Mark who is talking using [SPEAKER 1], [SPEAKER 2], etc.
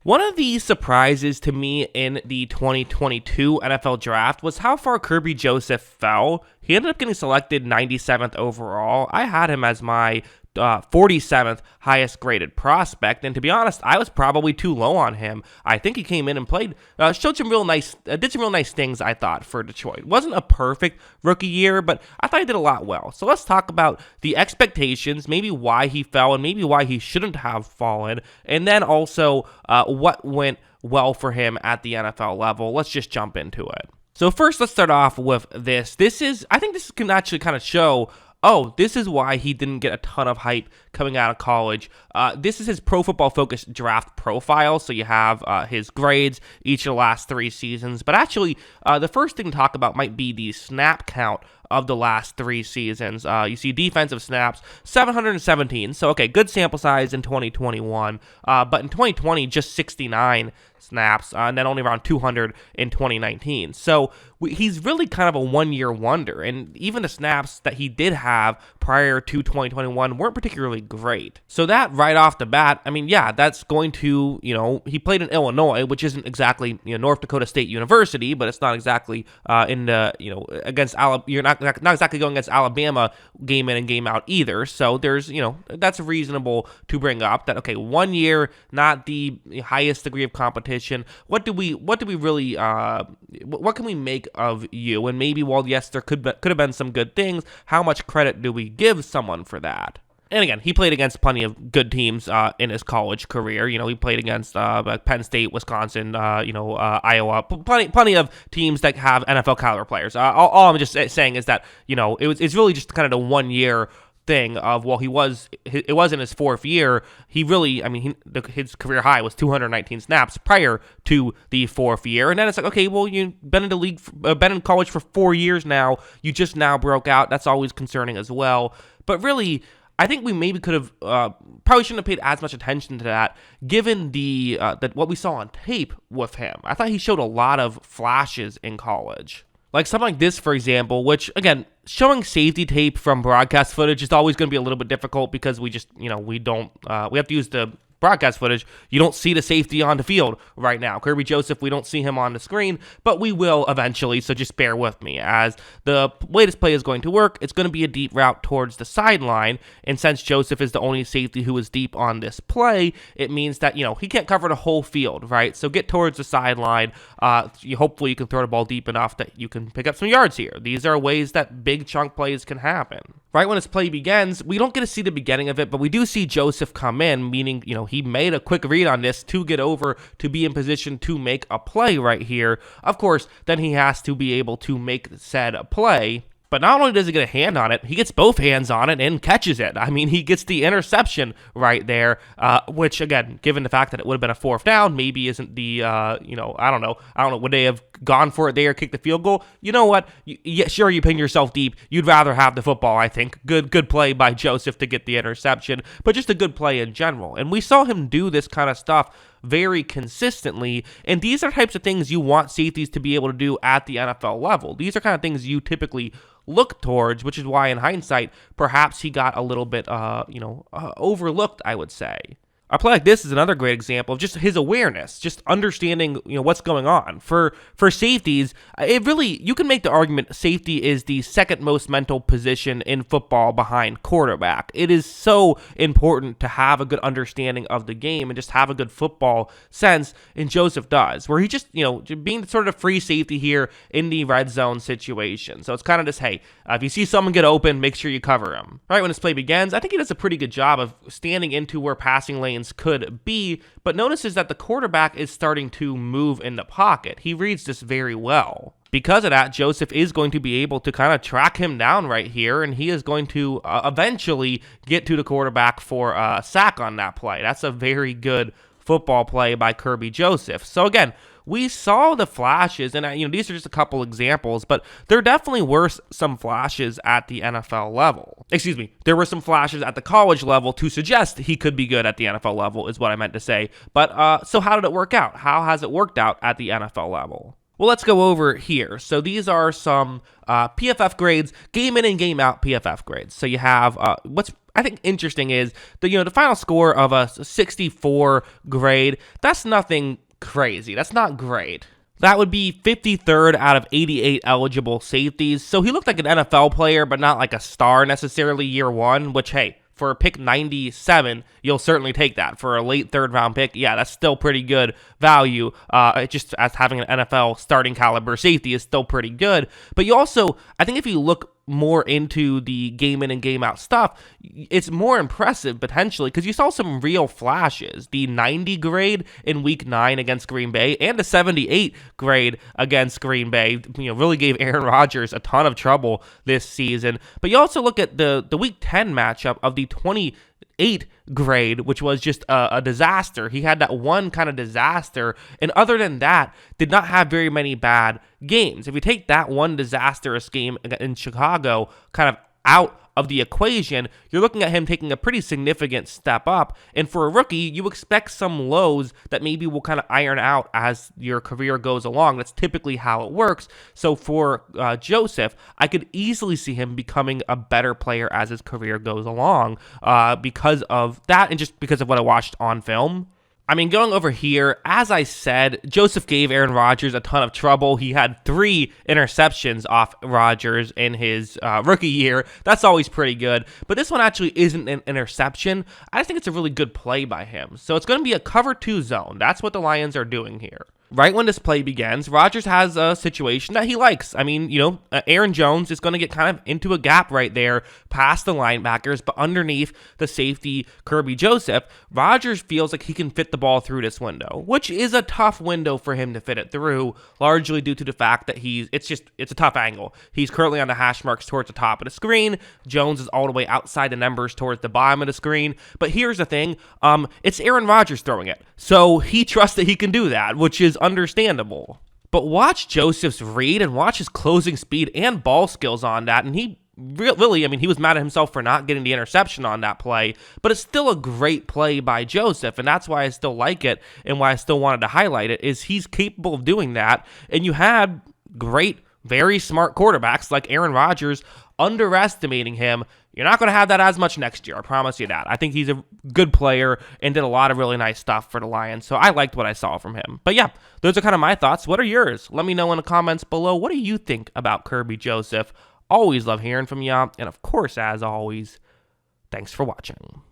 [SPEAKER 1] One of the surprises to me in the 2022 NFL Draft was how far Kerby Joseph fell. He ended up getting selected 97th overall. I had him as my 47th highest graded prospect, and to be honest, I was probably too low on him. I think he came in and played, showed some real nice, did some real nice things, I thought, for Detroit. Wasn't a perfect rookie year, but I thought he did a lot well. So let's talk about the expectations, maybe why he fell, and maybe why he shouldn't have fallen, and then also what went well for him at the NFL level. Let's just jump into it. So first, let's start off with this. I think this can actually kind of show, oh, this is why he didn't get a ton of hype coming out of college. This is his Pro Football Focus draft profile. So you have his grades each of the last 3 seasons. But actually, the first thing to talk about might be the snap count of the last 3 seasons. You see defensive snaps, 717. So, okay, good sample size in 2021. But in 2020, just 69 snaps, and then only around 200 in 2019. So he's really kind of a one-year wonder, and even the snaps that he did have prior to 2021 weren't particularly great. So that right off the bat, I mean, yeah, that's going to, he played in Illinois, which isn't exactly, North Dakota State University, but it's not exactly in the, against Alabama. You're not exactly going against Alabama game in and game out either. So there's, that's reasonable to bring up that, okay, 1 year, not the highest degree of competition. What do we really, what can we make of you? And maybe, while yes, there could have been some good things, how much credit do we give someone for that? And again, he played against plenty of good teams in his college career. He played against Penn State, Wisconsin, Iowa, plenty of teams that have NFL caliber players. All I'm just saying is that, it's really just kind of the 1 year thing of, well, it was in his 4th year. He really, his career high was 219 snaps prior to the 4th year, and then it's like, okay, well, you've been in the league, been in college for 4 years now. You just now broke out. That's always concerning as well. But really, I think we maybe could have probably shouldn't have paid as much attention to that, given that what we saw on tape with him. I thought he showed a lot of flashes in college. Like something like this, for example, which, again, showing safety tape from broadcast footage is always going to be a little bit difficult because we just, we have to use the broadcast footage. You don't see the safety on the field right now. Kerby Joseph, we don't see him on the screen, but we will eventually, so just bear with me. As the way this play is going to work, it's going to be a deep route towards the sideline, and since Joseph is the only safety who is deep on this play, it means that, he can't cover the whole field, right? So get towards the sideline. Hopefully you can throw the ball deep enough that you can pick up some yards here. These are ways that big chunk plays can happen. Right when this play begins, we don't get to see the beginning of it, but we do see Joseph come in, meaning, he made a quick read on this to get over to be in position to make a play right here. Of course, then he has to be able to make said play. But not only does he get a hand on it, he gets both hands on it and catches it. He gets the interception right there, which, again, given the fact that it would have been a 4th down, maybe isn't the, I don't know, would they have gone for it there, kicked the field goal? You know what? Sure, you pin yourself deep. You'd rather have the football, I think. Good play by Joseph to get the interception, but just a good play in general. And we saw him do this kind of stuff very consistently, and these are types of things you want safeties to be able to do at the NFL level. These are kind of things you typically look towards, which is why, in hindsight, perhaps he got a little bit, overlooked, I would say. A play like this is another great example of just his awareness, just understanding, what's going on. For safeties, you can make the argument safety is the second most mental position in football behind quarterback. It is so important to have a good understanding of the game and just have a good football sense, and Joseph does, where he just, being sort of free safety here in the red zone situation. So it's kind of just, hey, if you see someone get open, make sure you cover him. Right when this play begins, I think he does a pretty good job of standing into where passing lanes could be, but notices that the quarterback is starting to move in the pocket. He reads this very well. Because of that, Joseph is going to be able to kind of track him down right here, and he is going to eventually get to the quarterback for a sack on that play. That's a very good football play by Kerby Joseph. So again, we saw the flashes, and these are just a couple examples, but there definitely were some flashes at the NFL level. Excuse me, there were some flashes at the college level to suggest he could be good at the NFL level, is what I meant to say. But so how did it work out? How has it worked out at the NFL level? Well, let's go over here. So these are some PFF grades, game in and game out PFF grades. So you have what's I think interesting is the final score of a 64 grade. That's nothing crazy. That's not great. That would be 53rd out of 88 eligible safeties. So he looked like an NFL player, but not like a star necessarily year one, which, hey, for a pick 97, you'll certainly take that. For a late third round pick, yeah, that's still pretty good value. Just as having an NFL starting caliber safety is still pretty good. But you also, I think if you look more into the game in and game out stuff, it's more impressive potentially because you saw some real flashes. The 90 grade in week 9 against Green Bay and the 78 grade against Green Bay, really gave Aaron Rodgers a ton of trouble this season. But you also look at the week 10 matchup of the 28 grade, which was just a disaster. He had that one kind of disaster, and other than that, did not have very many bad games. If you take that one disastrous game in Chicago kind of out of the equation, you're looking at him taking a pretty significant step up. And for a rookie, you expect some lows that maybe will kind of iron out as your career goes along. That's typically how it works. So for Joseph, I could easily see him becoming a better player as his career goes along because of that and just because of what I watched on film. I mean, going over here, as I said, Joseph gave Aaron Rodgers a ton of trouble. He had 3 interceptions off Rodgers in his rookie year. That's always pretty good. But this one actually isn't an interception. I just think it's a really good play by him. So it's going to be a cover 2 zone. That's what the Lions are doing here. Right when this play begins, Rodgers has a situation that he likes. I mean, Aaron Jones is going to get kind of into a gap right there past the linebackers, but underneath the safety, Kerby Joseph, Rodgers feels like he can fit the ball through this window, which is a tough window for him to fit it through, largely due to the fact that it's a tough angle. He's currently on the hash marks towards the top of the screen. Jones is all the way outside the numbers towards the bottom of the screen. But here's the thing, it's Aaron Rodgers throwing it. So he trusts that he can do that, which is understandable. But watch Joseph's read and watch his closing speed and ball skills on that. And he really, he was mad at himself for not getting the interception on that play, but it's still a great play by Joseph. And that's why I still like it and why I still wanted to highlight it is he's capable of doing that. And you had great, very smart quarterbacks like Aaron Rodgers underestimating him. You're not going to have that as much next year. I promise you that. I think he's a good player and did a lot of really nice stuff for the Lions. So I liked what I saw from him. But yeah, those are kind of my thoughts. What are yours? Let me know in the comments below. What do you think about Kerby Joseph? Always love hearing from you. And of course, as always, thanks for watching.